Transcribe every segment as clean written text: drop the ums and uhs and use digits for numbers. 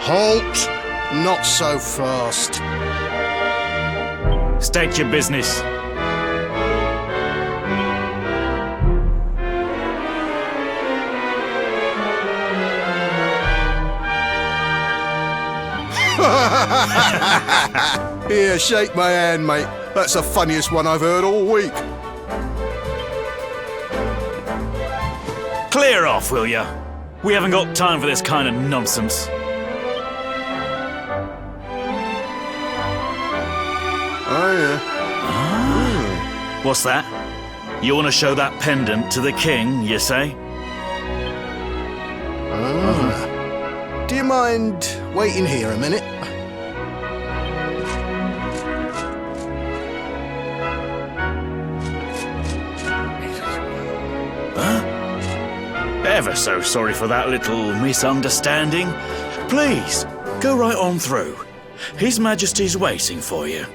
Halt! Not so fast. State your business. Here, shake my hand, mate. That's the funniest one I've heard all week. Clear off, will ya? We haven't got time for this kind of nonsense. Oh, yeah. What's that? You want to show that pendant to the king, you say? Do you mind waiting here a minute? Ever so sorry for that little misunderstanding. Please, go right on through. His Majesty's waiting for you.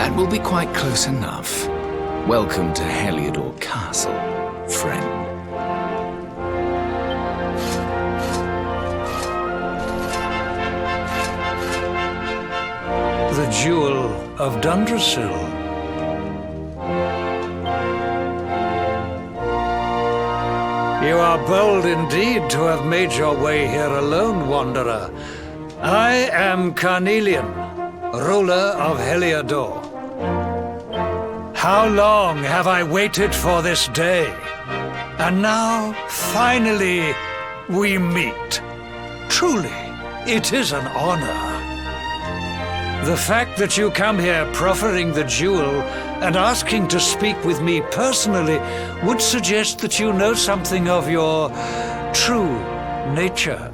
That will be quite close enough. Welcome to Heliodor Castle, friend. The Jewel of Dundrasil. You are bold indeed to have made your way here alone, Wanderer. I am Carnelian, ruler of Heliodor. How long have I waited for this day? And now, finally, we meet. Truly, it is an honor. The fact that you come here proffering the jewel and asking to speak with me personally would suggest that you know something of your true nature.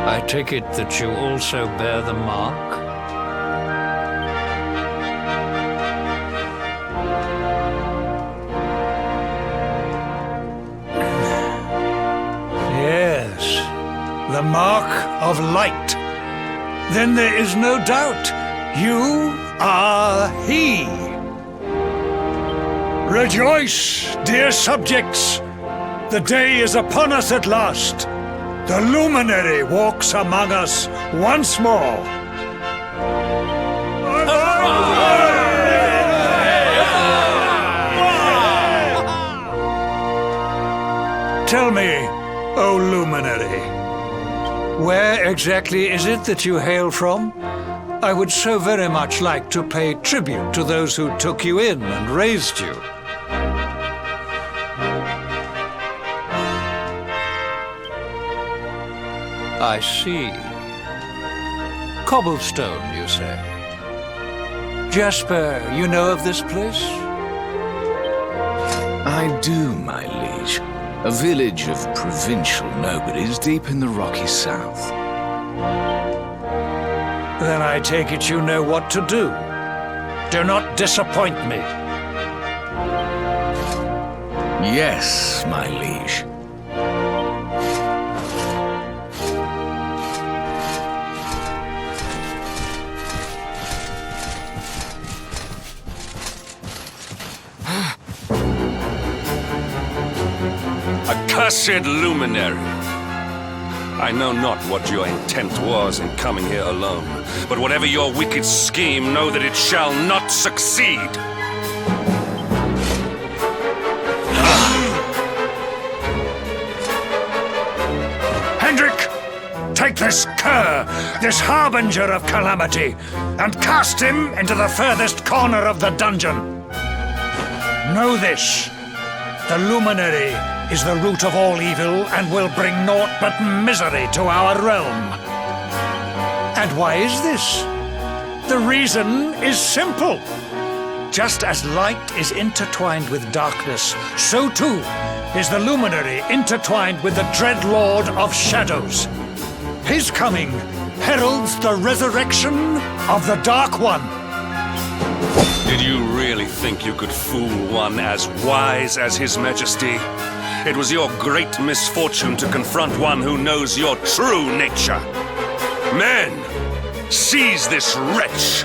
I take it that you also bear the mark? Yes, the mark of light. Then there is no doubt, you are he. Rejoice, dear subjects! The day is upon us at last. The luminary walks among us once more. Tell me, O luminary, where exactly is it that you hail from? I would so very much like to pay tribute to those who took you in and raised you. I see. Cobblestone, you say? Jasper, you know of this place? I do, my liege. A village of provincial nobodies deep in the rocky south. Then I take it you know what to do. Do not disappoint me. Yes, my liege. Accursed luminary! I know not what your intent was in coming here alone, but whatever your wicked scheme, know that it shall not succeed! Hendrik! Take this cur, this harbinger of calamity, and cast him into the furthest corner of the dungeon. Know this. The luminary is the root of all evil and will bring naught but misery to our realm. And why is this? The reason is simple. Just as light is intertwined with darkness, so too is the luminary intertwined with the dread lord of shadows. His coming heralds the resurrection of the Dark One. Did you really think you could fool one as wise as His Majesty? It was your great misfortune to confront one who knows your true nature. Men, seize this wretch!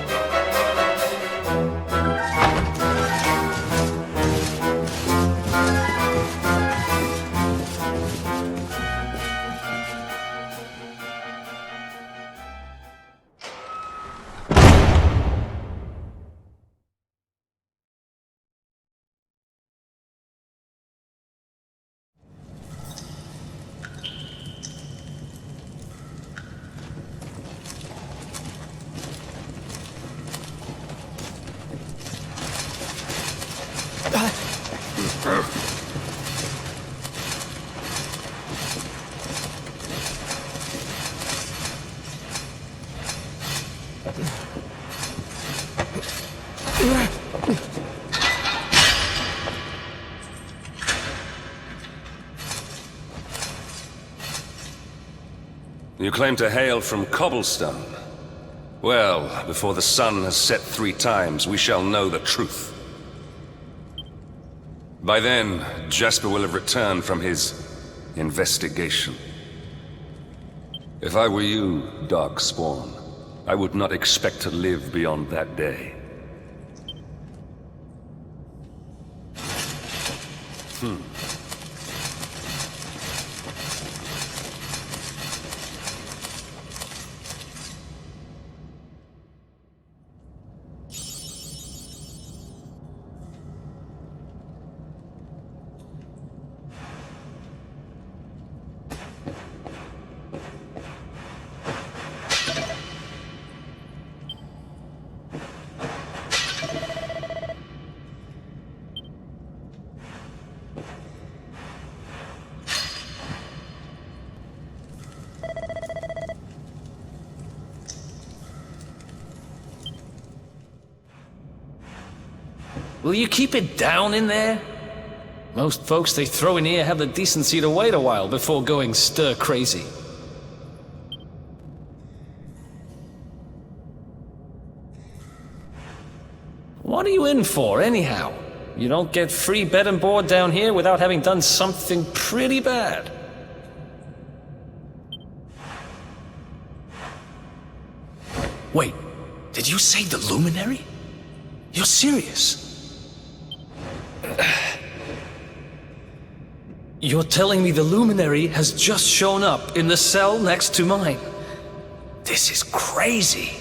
You claim to hail from Cobblestone. Well, before the sun has set 3 times, we shall know the truth. By then, Jasper will have returned from his investigation. If I were you, Darkspawn, I would not expect to live beyond that day. Will you keep it down in there? Most folks they throw in here have the decency to wait a while before going stir crazy. What are you in for, anyhow? You don't get free bed and board down here without having done something pretty bad. Wait, did you say the Luminary? You're serious? You're telling me the Luminary has just shown up in the cell next to mine? This is crazy.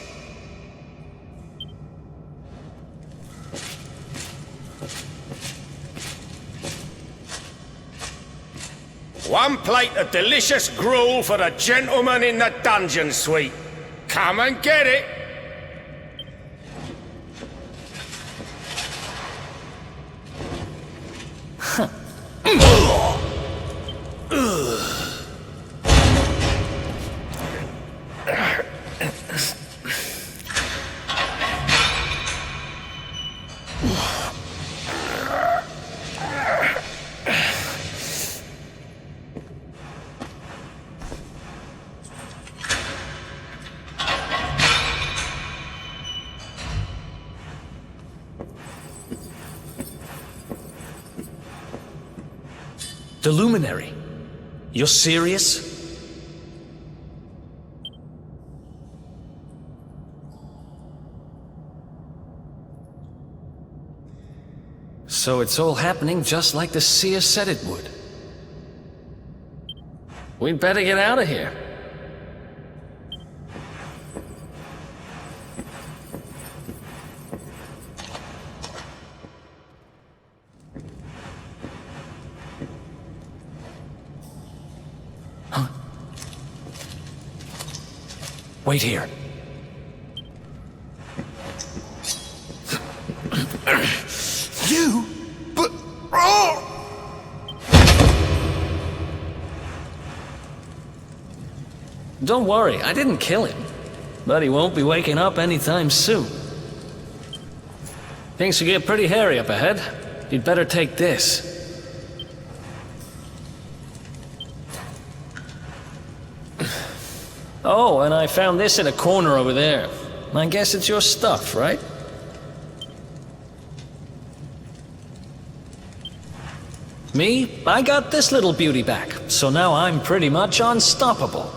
One plate of delicious gruel for the gentleman in the dungeon suite. Come and get it. The Luminary? You're serious? So it's all happening just like the seer said it would. We'd better get out of here. Wait here. You? But... Oh! Don't worry, I didn't kill him. But he won't be waking up anytime soon. Things will get pretty hairy up ahead. You'd better take this. Oh, and I found this in a corner over there. I guess it's your stuff, right? Me? I got this little beauty back, so now I'm pretty much unstoppable.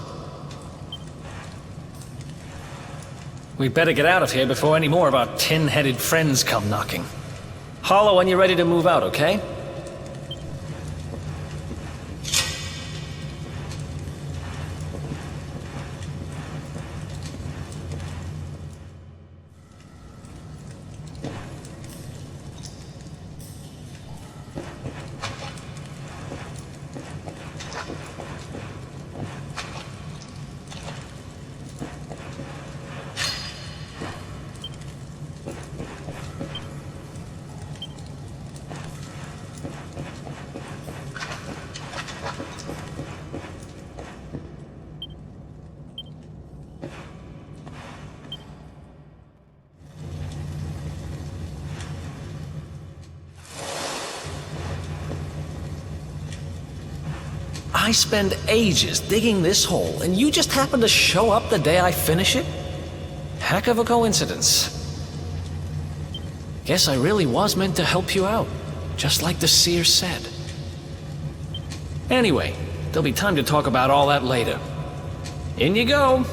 We'd better get out of here before any more of our tin-headed friends come knocking. Holler when you're ready to move out, okay? I spend ages digging this hole, and you just happen to show up the day I finish it? Heck of a coincidence. Guess I really was meant to help you out, just like the seer said. Anyway, there'll be time to talk about all that later. In you go.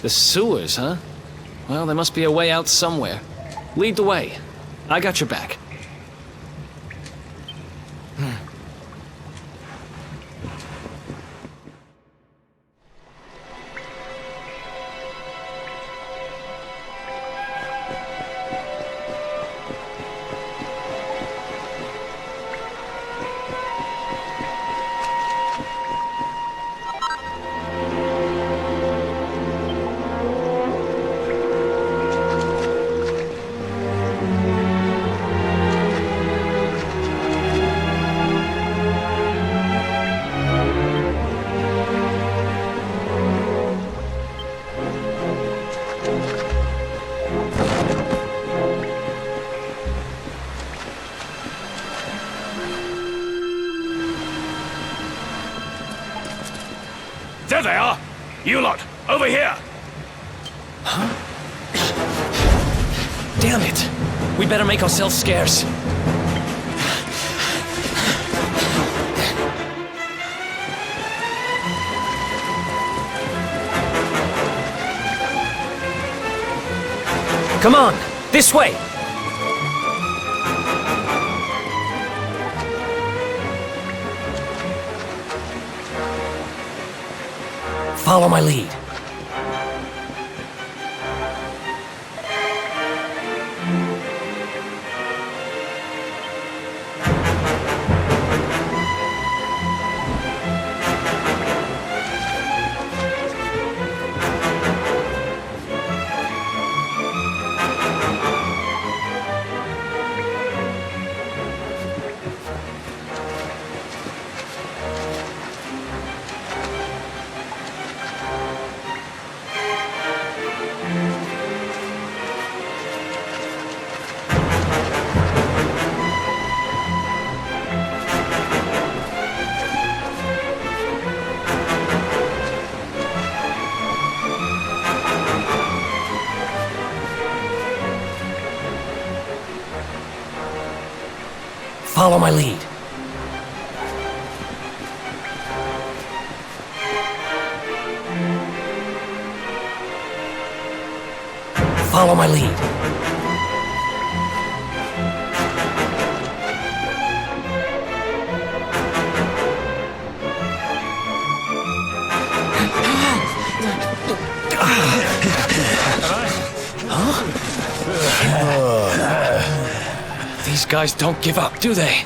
The sewers, huh? Well, there must be a way out somewhere. Lead the way. I got your back. There they are! You lot, over here! Damn it! We better make ourselves scarce. Come on, this way! Follow my lead. Follow my lead. Follow my lead. These guys don't give up, do they?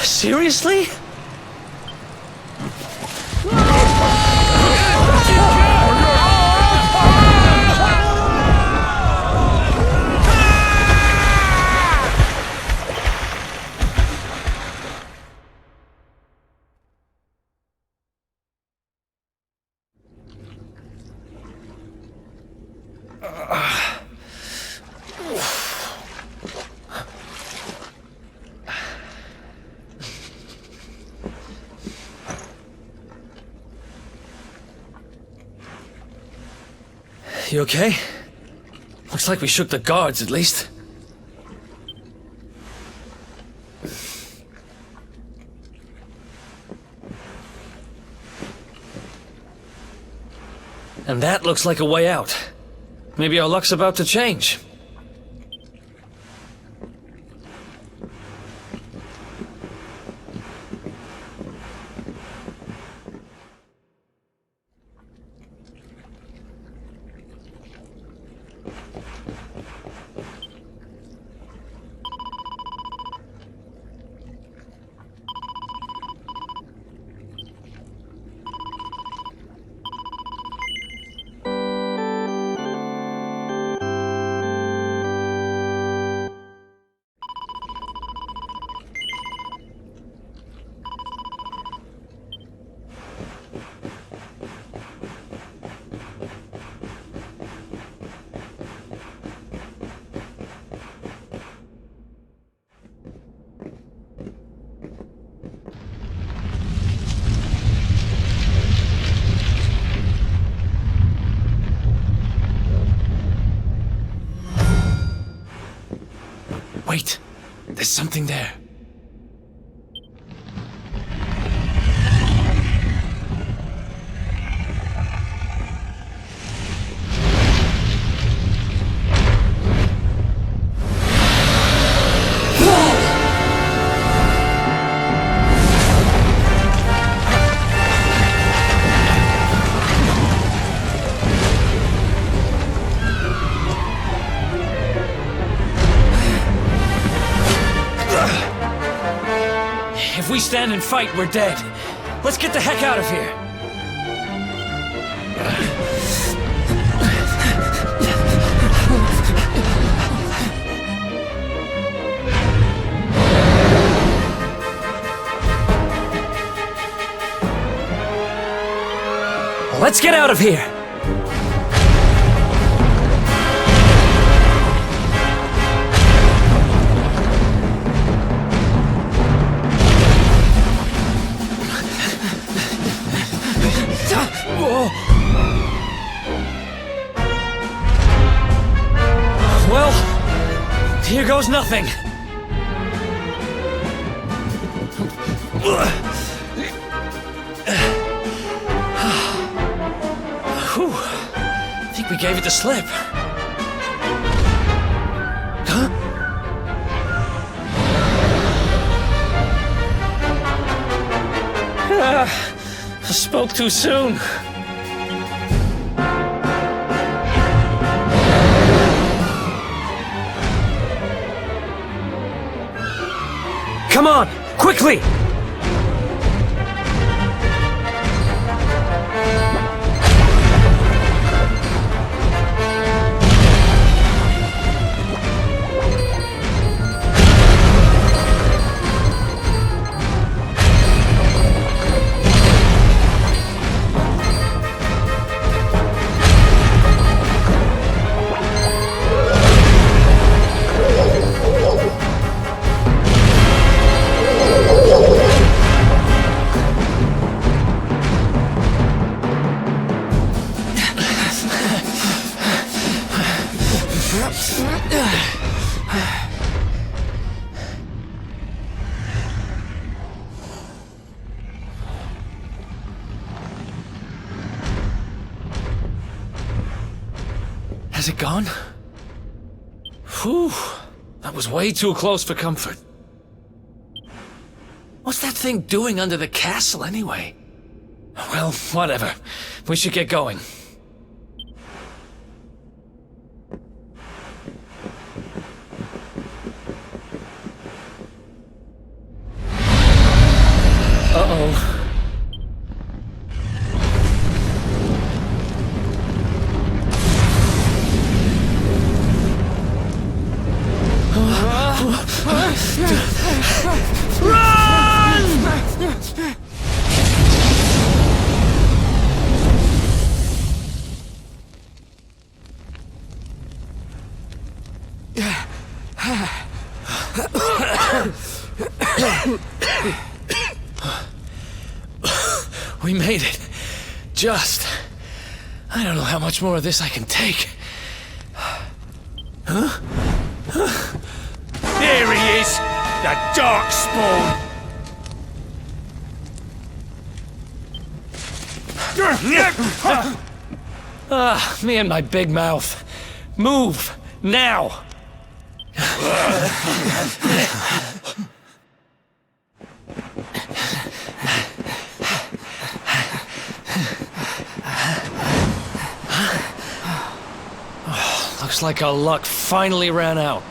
Seriously? You okay? Looks like we shook the guards, at least. And that looks like a way out. Maybe our luck's about to change. Wait, there's something there. If we stand and fight, we're dead. Let's get the heck out of here. Let's get out of here. Well, here goes nothing. Whew. I think we gave it the slip. Huh? I spoke too soon. Come on, quickly! Has it gone? Whew. That was way too close for comfort. What's that thing doing under the castle, anyway? Well, whatever. We should get going. Uh-oh. We made it. Just. I don't know how much more of this I can take. Huh? There he is! The dark spawn! Me and my big mouth. Move! Now! Looks like our luck finally ran out.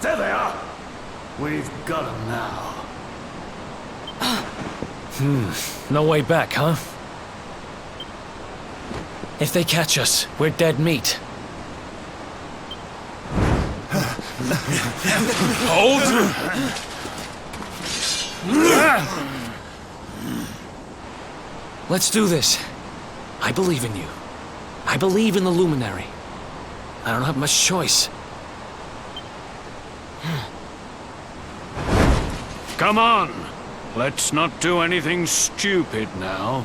There they are. We've got them now. No way back, huh? If they catch us, we're dead meat. Hold! Let's do this. I believe in you. I believe in the Luminary. I don't have much choice. Come on. Let's not do anything stupid now.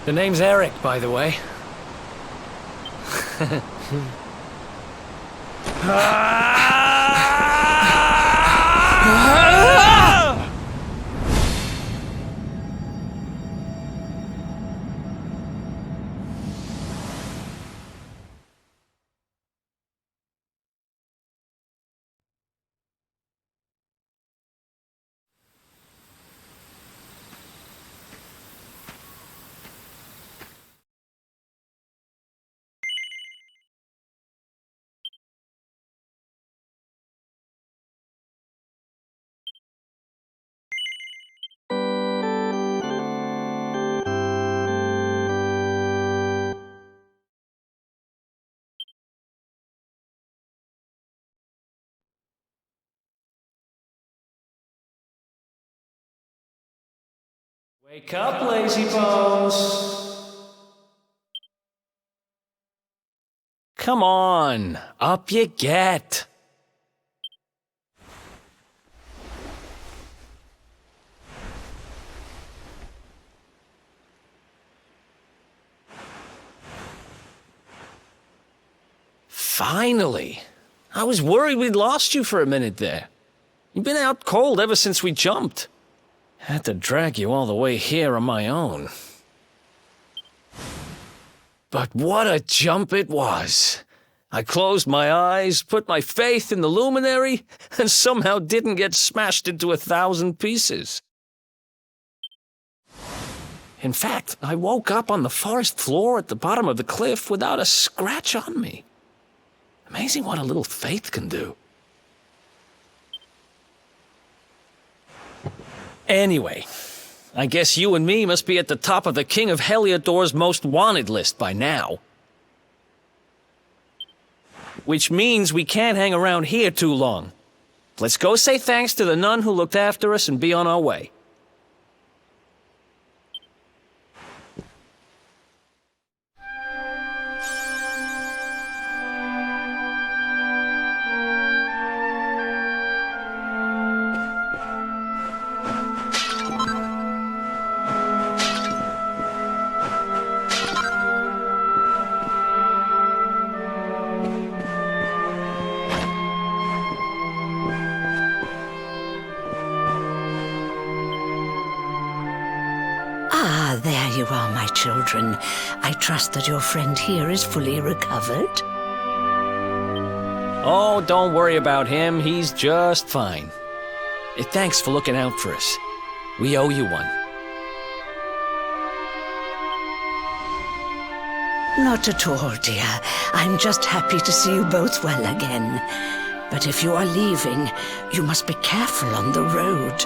The name's Eric, by the way. Wake up, lazy bones. Come on, up you get. Finally. I was worried we'd lost you for a minute there. You've been out cold ever since we jumped. Had to drag you all the way here on my own. But what a jump it was. I closed my eyes, put my faith in the luminary, and somehow didn't get smashed into 1,000 pieces. In fact, I woke up on the forest floor at the bottom of the cliff without a scratch on me. Amazing what a little faith can do. Anyway, I guess you and me must be at the top of the King of Heliodor's most wanted list by now. Which means we can't hang around here too long. Let's go say thanks to the nun who looked after us and be on our way. Ah, there you are, my children. I trust that your friend here is fully recovered. Oh, don't worry about him. He's just fine. Thanks for looking out for us. We owe you one. Not at all, dear. I'm just happy to see you both well again. But if you are leaving, you must be careful on the road.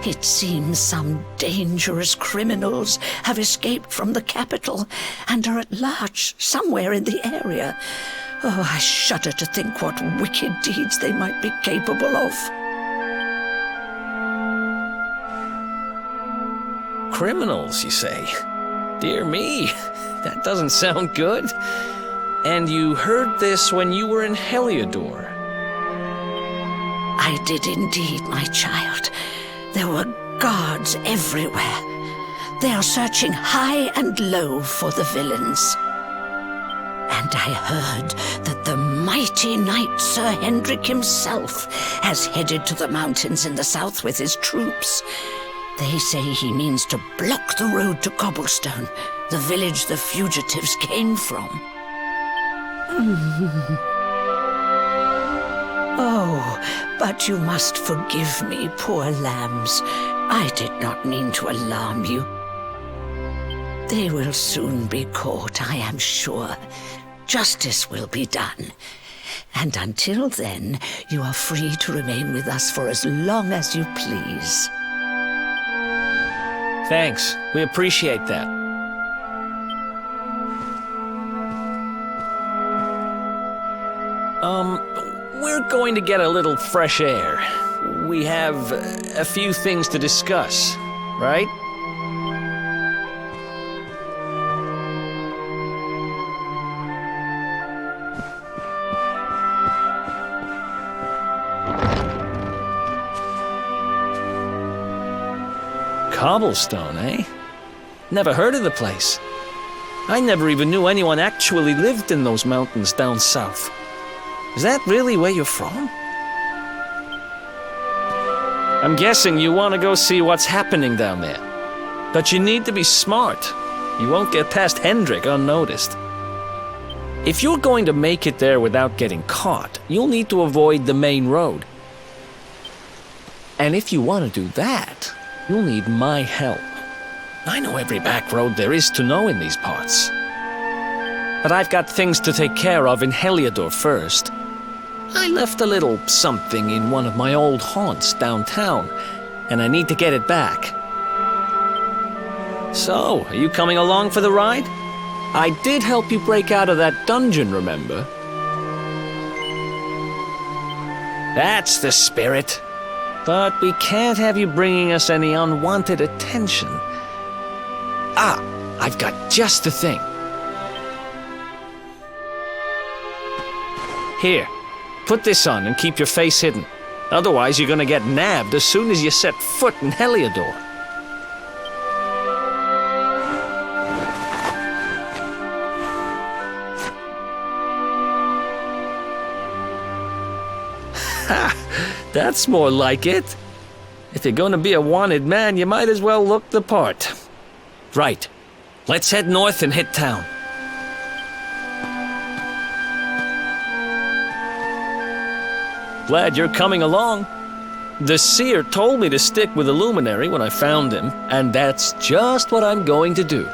It seems some dangerous criminals have escaped from the capital and are at large somewhere in the area. Oh, I shudder to think what wicked deeds they might be capable of. Criminals, you say? Dear me, that doesn't sound good. And you heard this when you were in Heliodor? I did indeed, my child. There were guards everywhere. They are searching high and low for the villains. And I heard that the mighty knight Sir Hendrik himself has headed to the mountains in the south with his troops. They say he means to block the road to Cobblestone, the village the fugitives came from. Oh, but you must forgive me, poor lambs. I did not mean to alarm you. They will soon be caught, I am sure. Justice will be done. And until then, you are free to remain with us for as long as you please. Thanks. We appreciate that. We're going to get a little fresh air. We have a few things to discuss, right? Cobblestone, eh? Never heard of the place. I never even knew anyone actually lived in those mountains down south. Is that really where you're from? I'm guessing you want to go see what's happening down there. But you need to be smart. You won't get past Hendrik unnoticed. If you're going to make it there without getting caught, you'll need to avoid the main road. And if you want to do that, you'll need my help. I know every back road there is to know in these parts. But I've got things to take care of in Heliodor first. I left a little something in one of my old haunts downtown, and I need to get it back. So, are you coming along for the ride? I did help you break out of that dungeon, remember? That's the spirit. But we can't have you bringing us any unwanted attention. Ah, I've got just the thing. Here, put this on and keep your face hidden. Otherwise, you're gonna get nabbed as soon as you set foot in Heliodor. Ha! That's more like it. If you're gonna be a wanted man, you might as well look the part. Right. Let's head north and hit town. Glad you're coming along. The seer told me to stick with the luminary when I found him, and that's just what I'm going to do.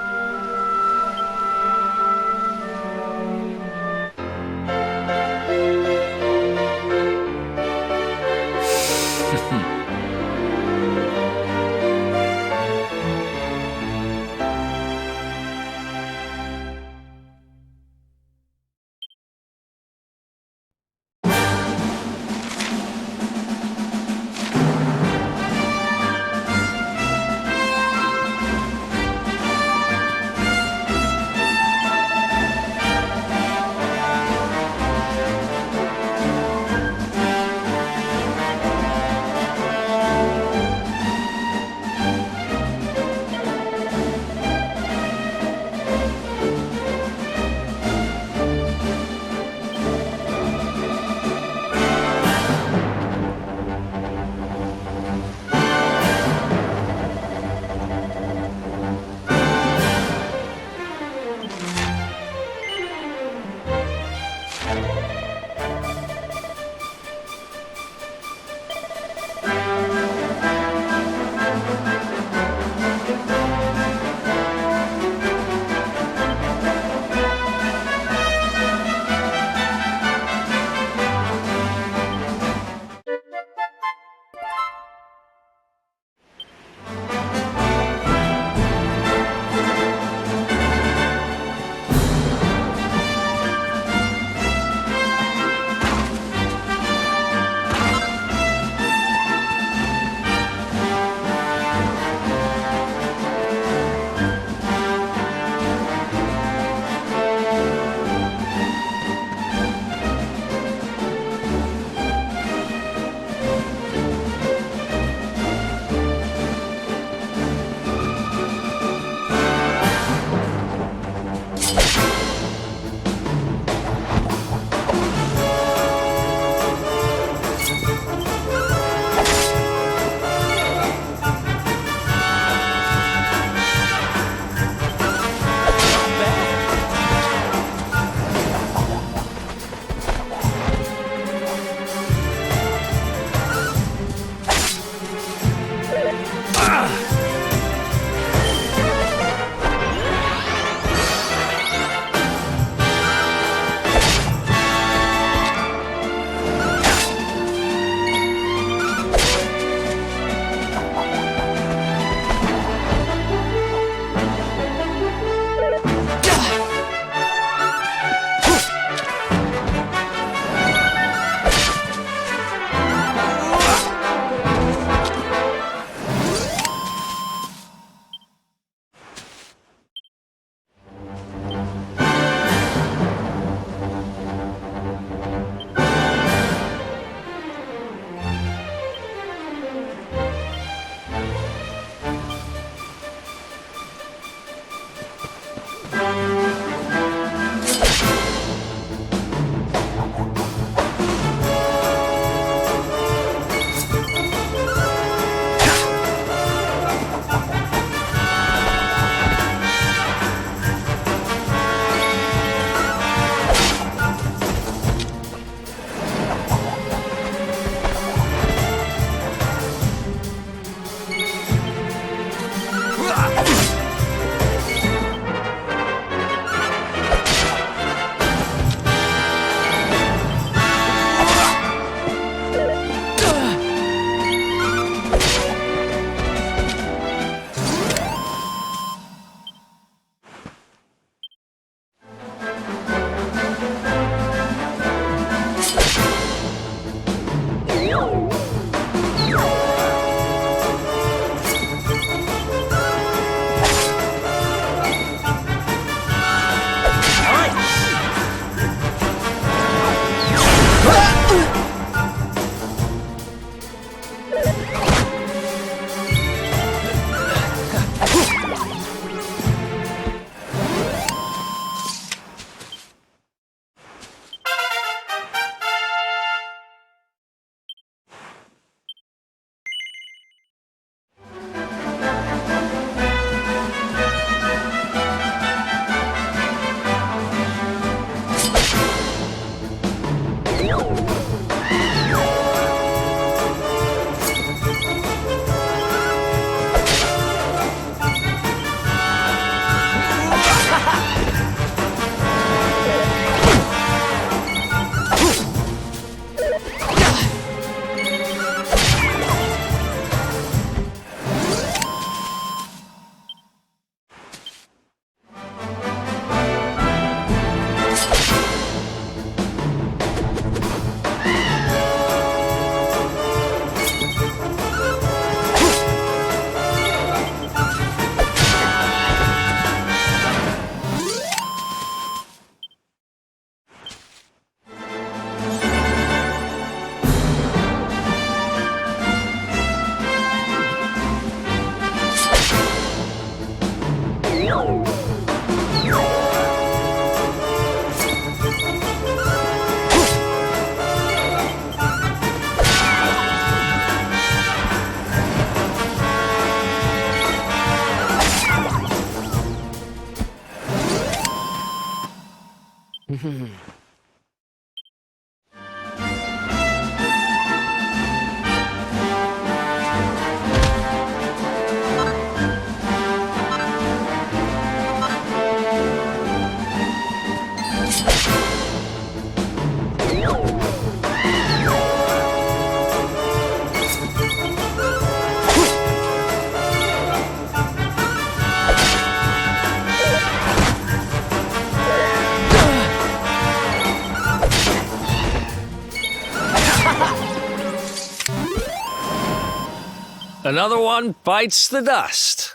Another one bites the dust.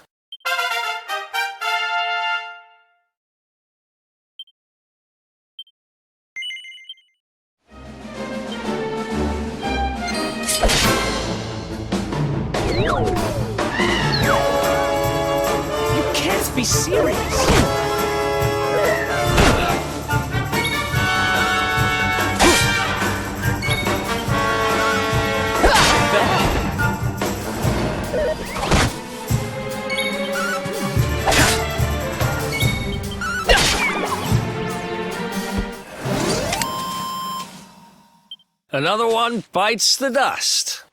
You can't be serious. Another one bites the dust.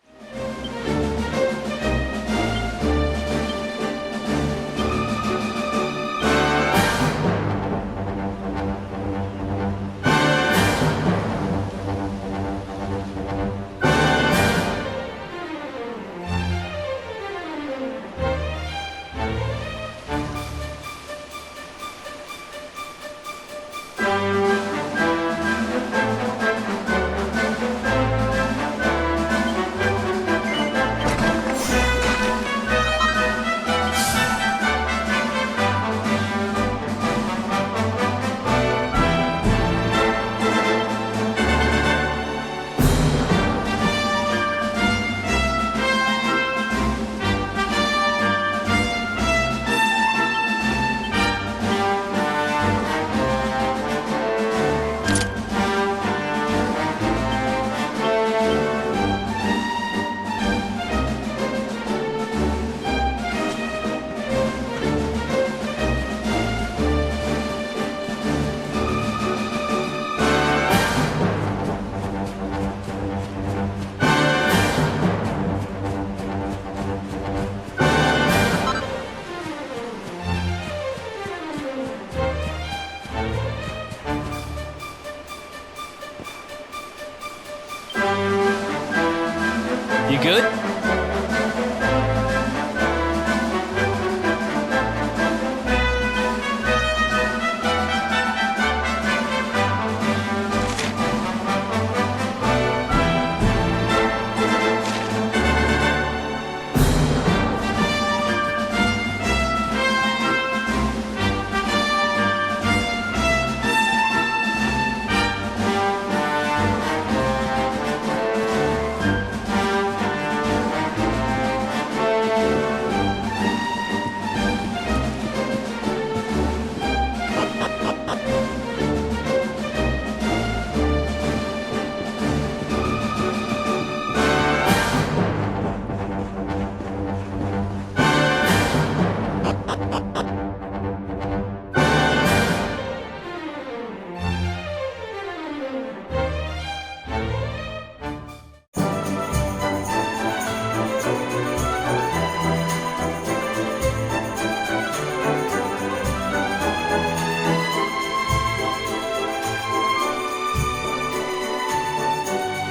You good?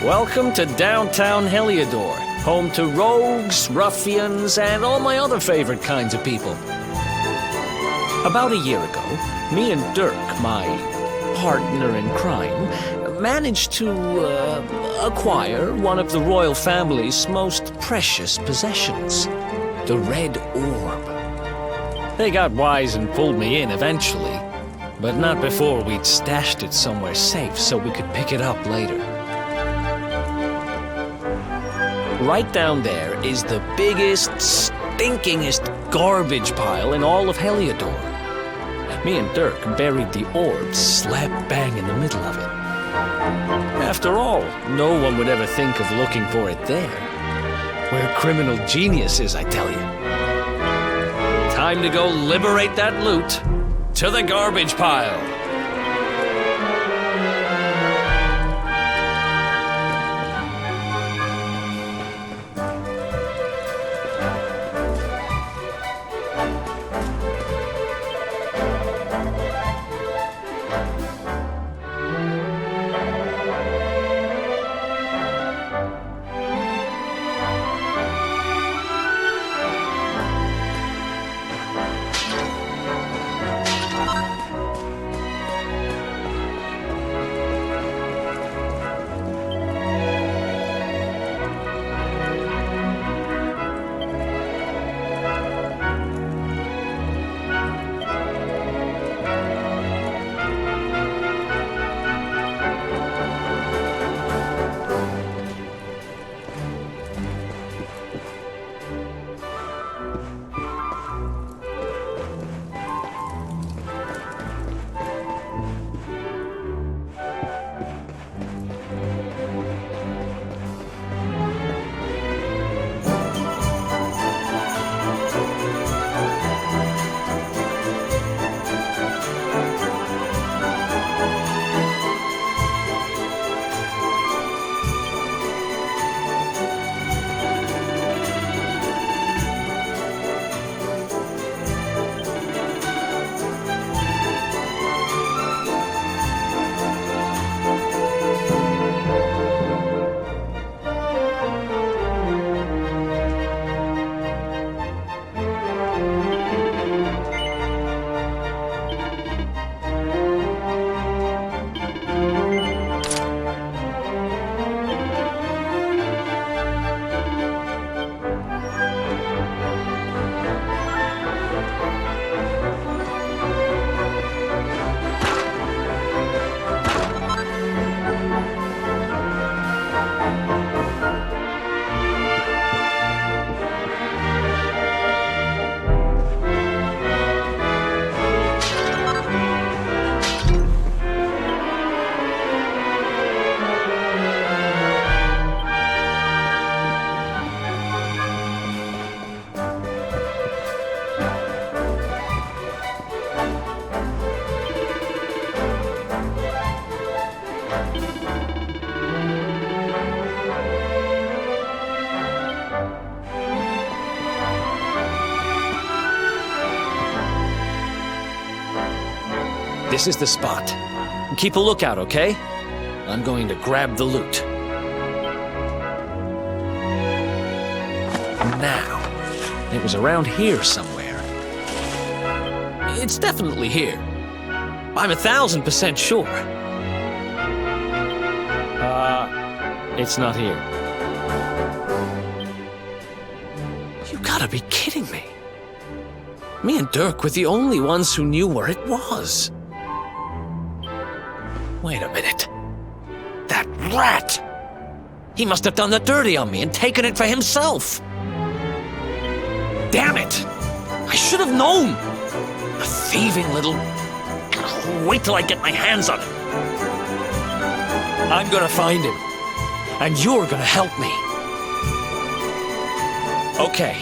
Welcome to downtown Heliodor, home to rogues, ruffians, and all my other favorite kinds of people. About a year ago, me and Dirk, my partner in crime, managed to acquire one of the royal family's most precious possessions, the Red Orb. They got wise and pulled me in eventually, but not before we'd stashed it somewhere safe so we could pick it up later. Right down there is the biggest, stinkingest garbage pile in all of Heliodor. Me and Dirk buried the orb slap bang in the middle of it. After all, no one would ever think of looking for it there. We're criminal geniuses, I tell you. Time to go liberate that loot to the garbage pile. This is the spot. Keep a lookout, okay? I'm going to grab the loot. Now, it was around here somewhere. It's definitely here. I'm 1,000% sure. It's not here. You gotta be kidding me. Me and Dirk were the only ones who knew where it was. Wait a minute. That rat! He must have done the dirty on me and taken it for himself. Damn it! I should have known! A thieving little... Wait till I get my hands on it. I'm gonna find him. And you're gonna help me. Okay.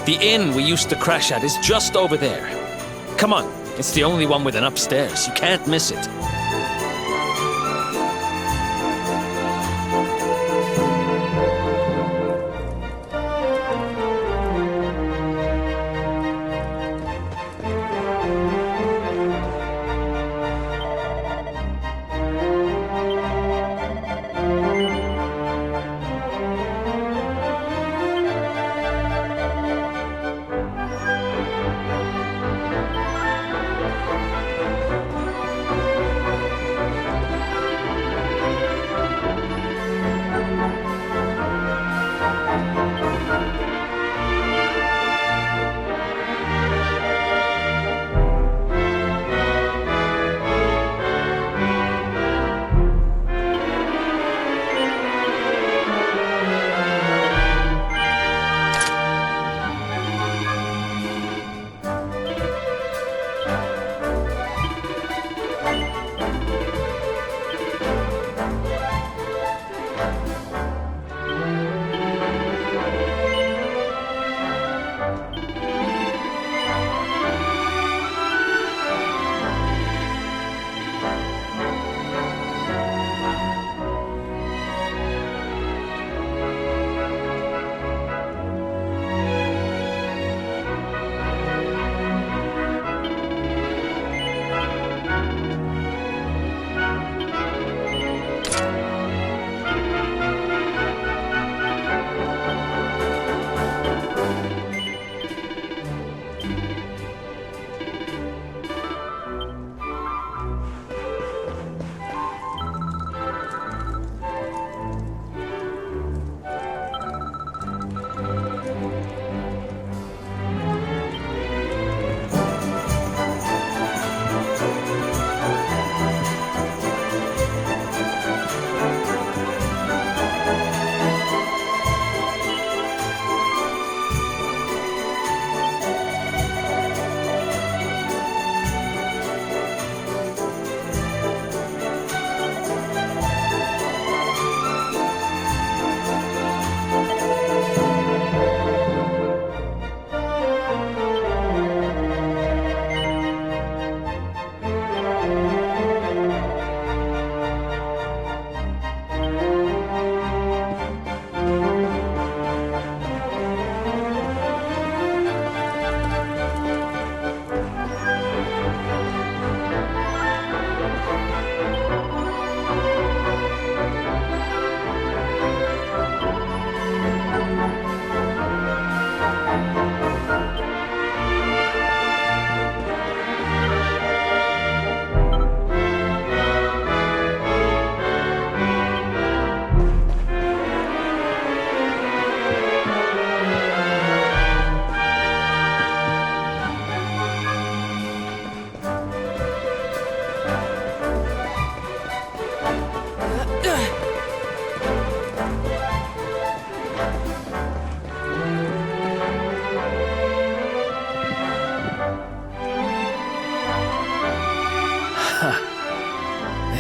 The inn we used to crash at is just over there. Come on. It's the only one with an upstairs. You can't miss it.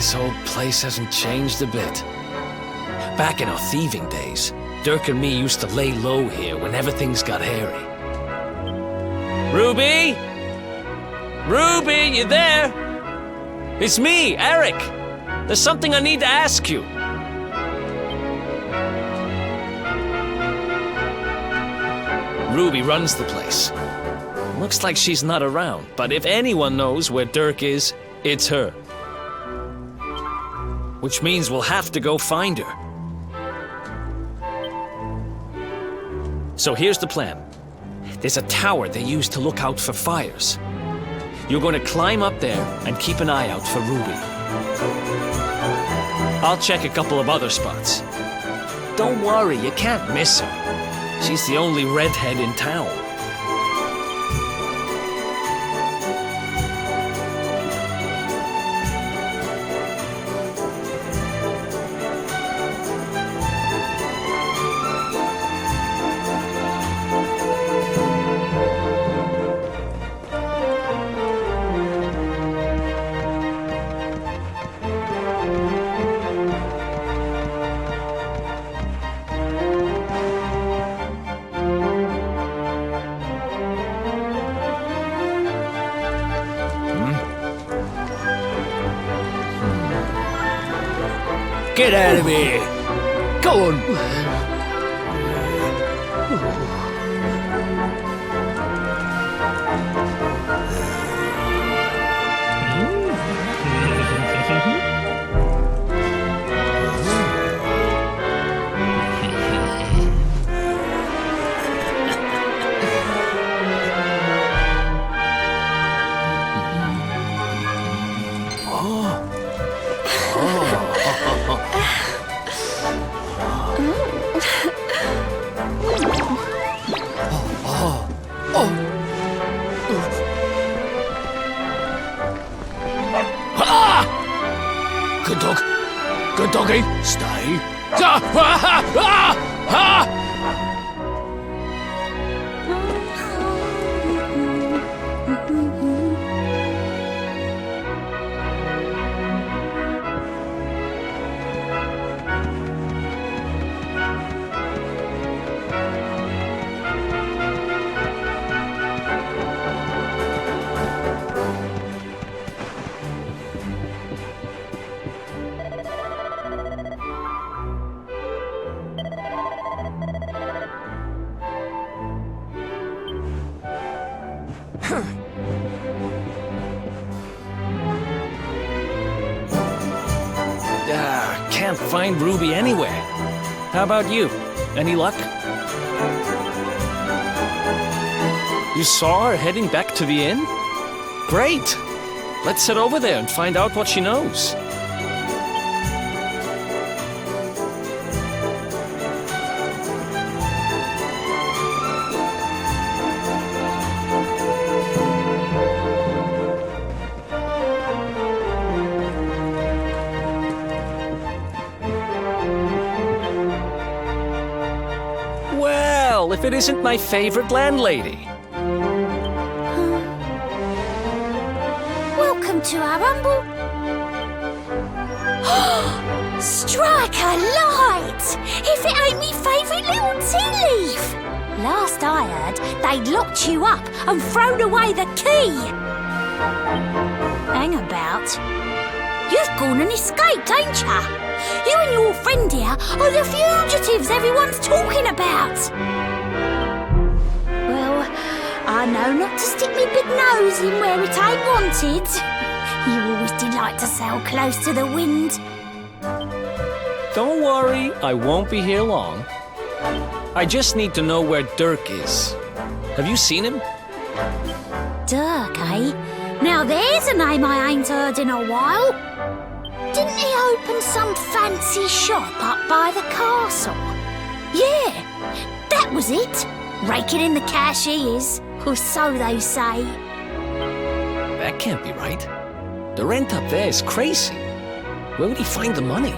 This whole place hasn't changed a bit. Back in our thieving days, Dirk and me used to lay low here whenever things got hairy. Ruby? Ruby, you there? It's me, Eric. There's something I need to ask you. Ruby runs the place. Looks like she's not around, but if anyone knows where Dirk is, It's her. Which means we'll have to go find her. So here's the plan. There's a tower they use to look out for fires. You're going to climb up there and keep an eye out for Ruby. I'll check a couple of other spots. Don't worry, you can't miss her. She's the only redhead in town. Get out of here! Go on! Good dog. Good doggy. Stay. Can't find Ruby anywhere. How about you? Any luck? You saw her heading back to the inn? Great! Let's head over there and find out what she knows. If it isn't my favorite landlady. Welcome to our humble... Strike a light! If it ain't me favourite little tea leaf! Last I heard, they'd locked you up and thrown away the key! Hang about. You've gone and escaped, ain't ya? You and your friend here are the fugitives everyone's talking about! I know not to stick me big nose in where it ain't wanted. You always delight to sail close to the wind. Don't worry, I won't be here long. I just need to know where Dirk is. Have you seen him? Dirk, eh? Now there's a name I ain't heard in a while. Didn't he open some fancy shop up by the castle? Yeah, that was it. Raking in the cash he is. Or so they say. That can't be right. The rent up there is crazy. Where would he find the money?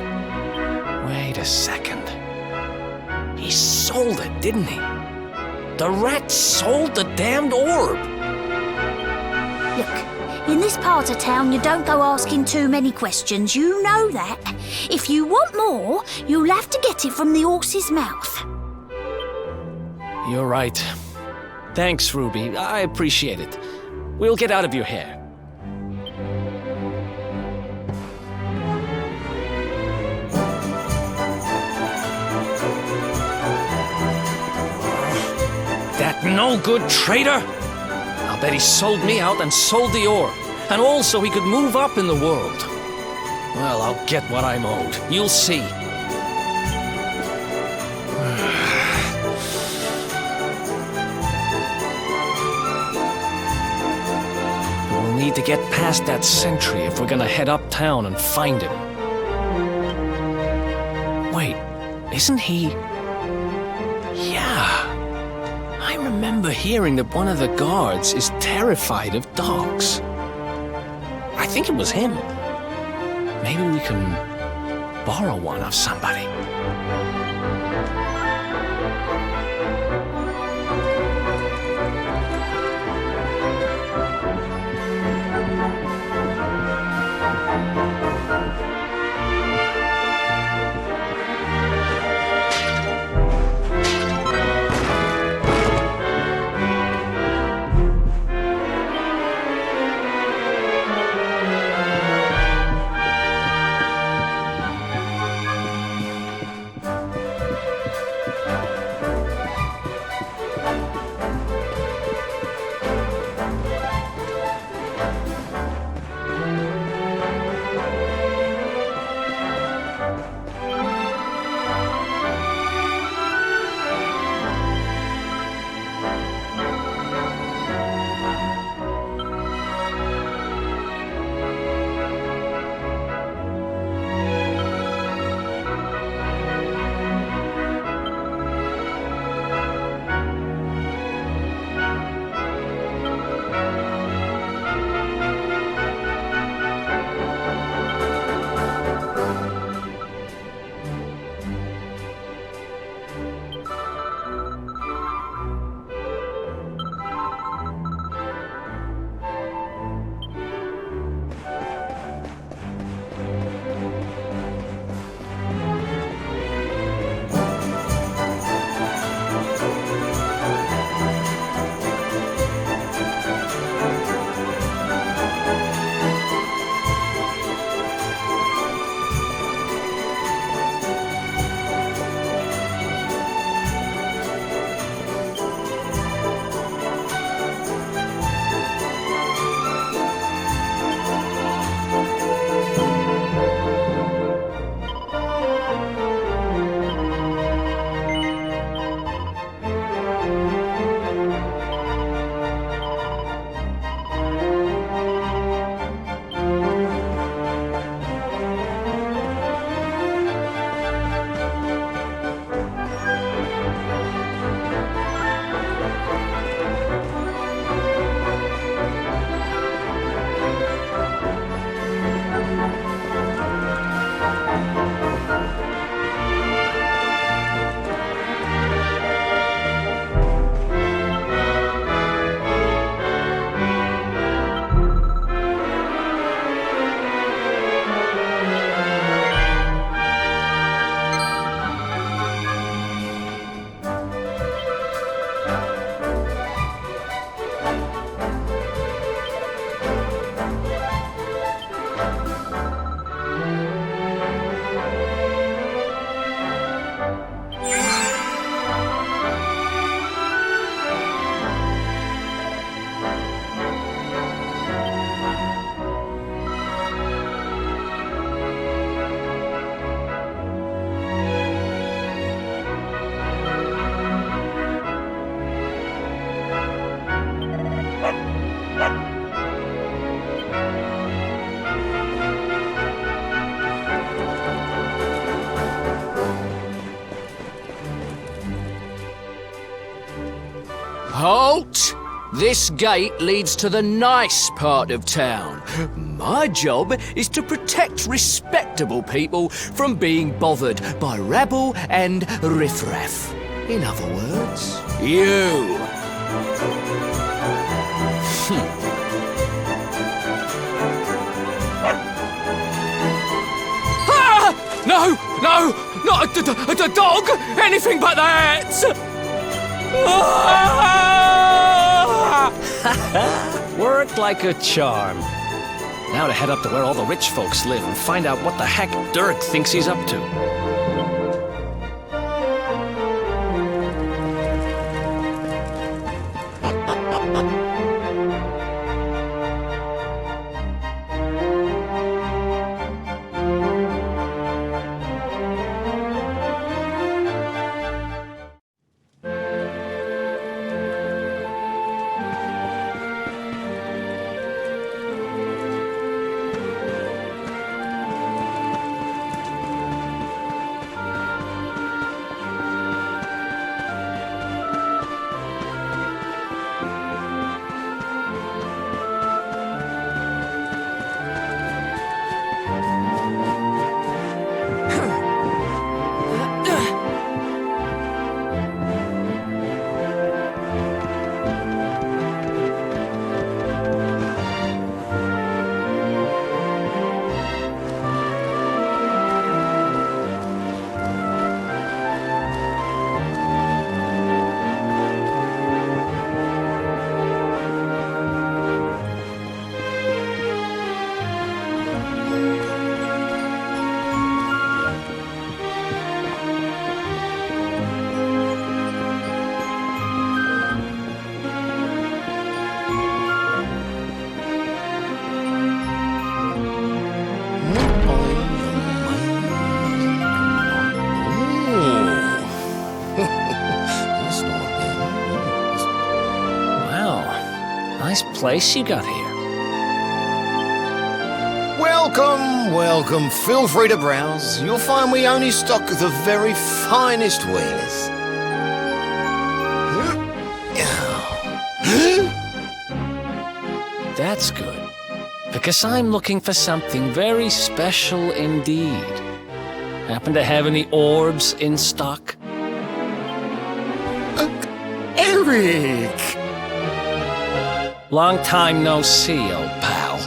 Wait a second. He sold it, didn't he? The rat sold the damned orb. Look, in this part of town you don't go asking too many questions. You know that. If you want more, you'll have to get it from the horse's mouth. You're right. Thanks, Ruby. I appreciate it. We'll get out of your hair. That no-good traitor! I'll bet he sold me out and sold the orb. And all so he could move up in the world. Well, I'll get what I'm owed. You'll see. We'll need to get past that sentry if we're gonna head uptown and find him. Wait, isn't he... Yeah. I remember hearing that one of the guards is terrified of dogs. I think it was him. Maybe we can borrow one of somebody. Halt! This gate leads to the nice part of town. My job is to protect respectable people from being bothered by rabble and riffraff. In other words, you. Ah! No! No! Not a dog! Anything but that! Worked like a charm. Now to head up to where all the rich folks live and find out what the heck Dirk thinks he's up to. place you got here. Welcome, welcome. Feel free to browse. You'll find we only stock the very finest wares. That's good, because I'm looking for something very special indeed. Happen to have any orbs in stock? Eric! Long time no see, old pal.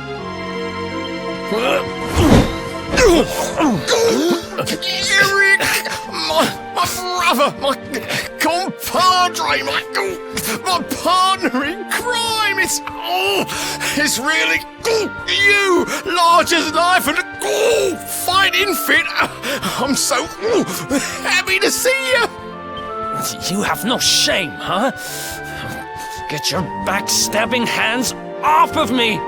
Eric! My brother! My compadre! My partner in crime! It's really you! Large as life and fighting fit! I'm so happy to see you! You have no shame, huh? Get your backstabbing hands off of me!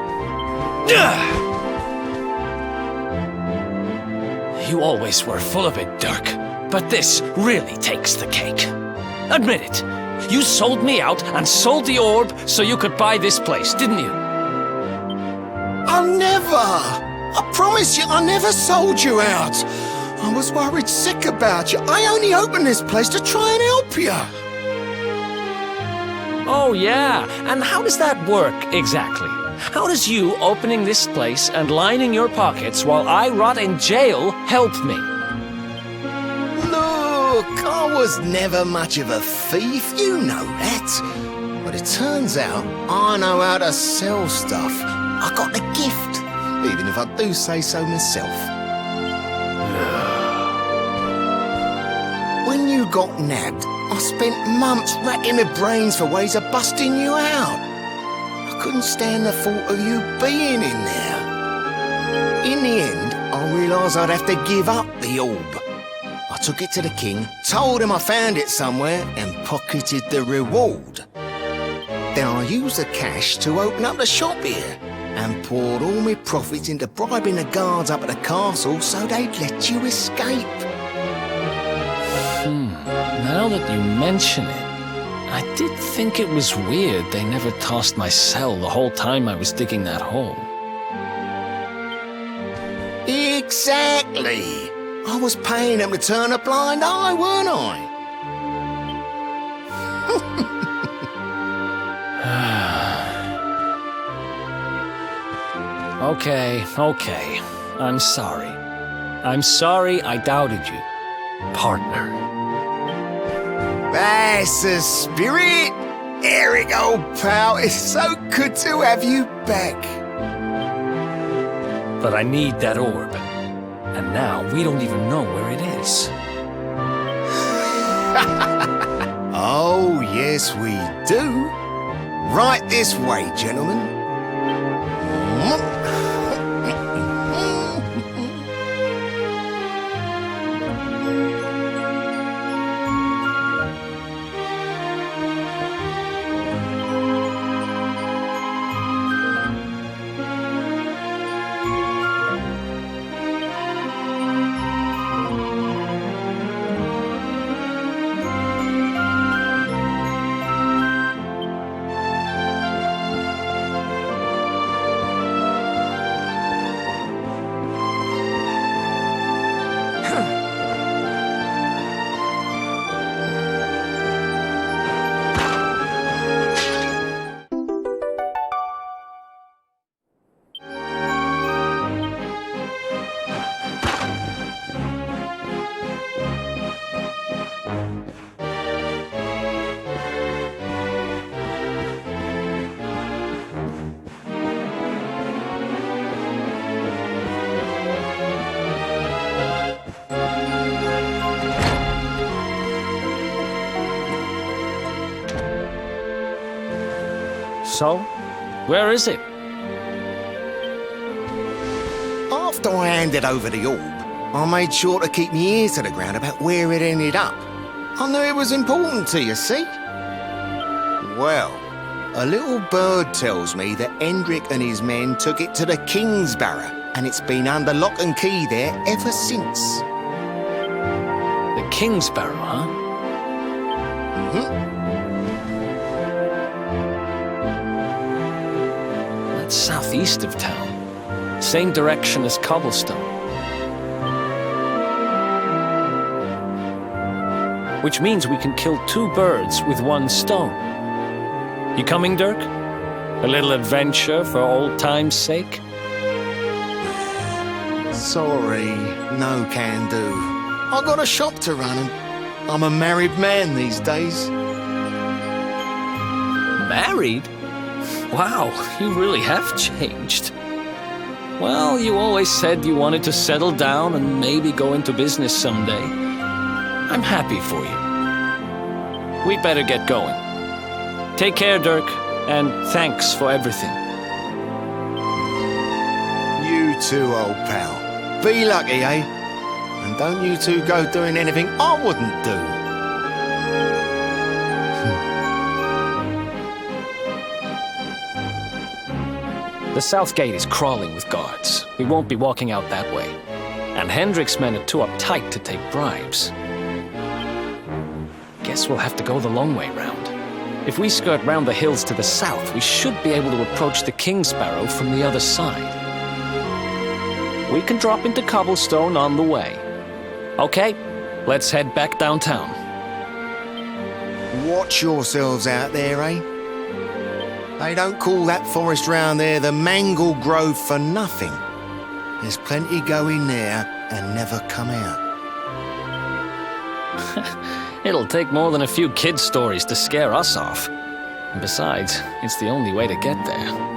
You always were full of it, Dirk. But this really takes the cake. Admit it. You sold me out and sold the orb so you could buy this place, didn't you? I never! I promise you, I never sold you out. I was worried sick about you. I only opened this place to try and help you. Oh, yeah. And how does that work, exactly? How does you opening this place and lining your pockets while I rot in jail help me? Look, I was never much of a thief, you know that. But it turns out I know how to sell stuff. I got the gift, even if I do say so myself. When you got nabbed, I spent months racking my brains for ways of busting you out. I couldn't stand the thought of you being in there. In the end, I realised I'd have to give up the orb. I took it to the king, told him I found it somewhere, and pocketed the reward. Then I used the cash to open up the shop here, and poured all my profits into bribing the guards up at the castle so they'd let you escape. Now that you mention it, I did think it was weird they never tossed my cell the whole time I was digging that hole. Exactly! I was paying them to turn a blind eye, weren't I? Okay. I'm sorry. I'm sorry I doubted you, partner. That's the spirit! Eric, old pal, it's so good to have you back. But I need that orb. And now we don't even know where it is. Oh, yes, we do. Right this way, gentlemen. So, where is it? After I handed over the orb, I made sure to keep my ears to the ground about where it ended up. I knew it was important to you, see? Well, a little bird tells me that Hendrik and his men took it to the King's Barrow, and it's been under lock and key there ever since. The King's Barrow, huh? That's southeast of town. Same direction as Cobblestone. Which means we can kill 2 birds with 1 stone. You coming, Dirk? A little adventure for old time's sake? Sorry, no can do. I got a shop to run and I'm a married man these days. Married? Wow, you really have changed. Well, you always said you wanted to settle down and maybe go into business someday. I'm happy for you. We'd better get going. Take care, Dirk, and thanks for everything. You too, old pal. Be lucky, eh? And don't you two go doing anything I wouldn't do. The south gate is crawling with guards. We won't be walking out that way. And Hendrik's men are too uptight to take bribes. Guess we'll have to go the long way round. If we skirt round the hills to the south, we should be able to approach the King Sparrow from the other side. We can drop into Cobblestone on the way. Okay, let's head back downtown. Watch yourselves out there, eh? They don't call that forest round there the Mangle Grove for nothing. There's plenty go in there and never come out. It'll take more than a few kid stories to scare us off. And besides, it's the only way to get there.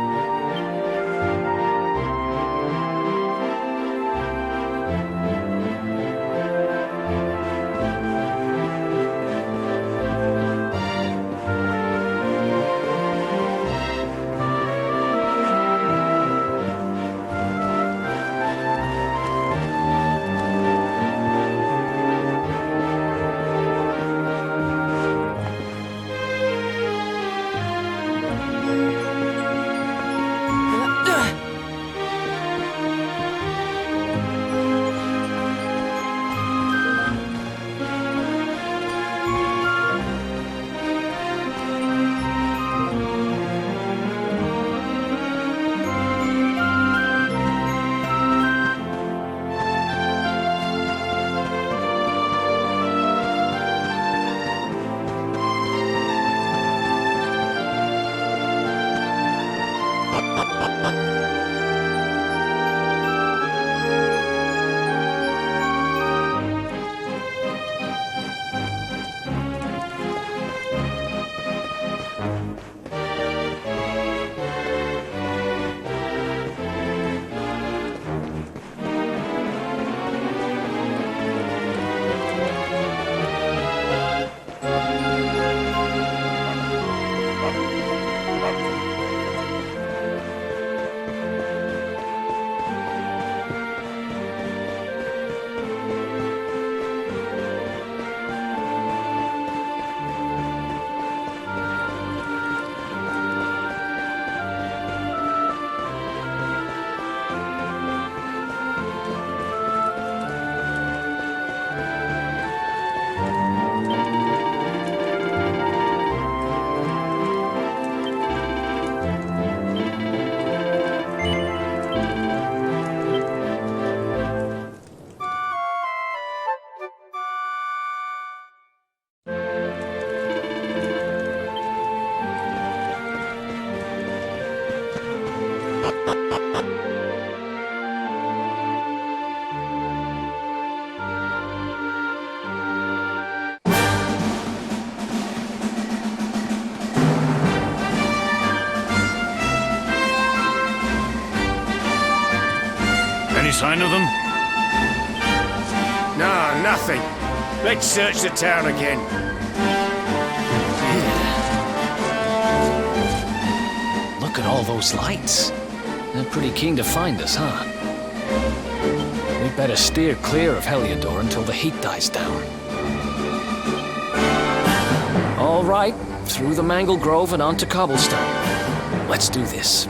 Sign of them? No, nothing. Let's search the town again. Look at all those lights. They're pretty keen to find us, huh? We'd better steer clear of Heliodor until the heat dies down. All right, through the Mangle Grove and onto Cobblestone. Let's do this.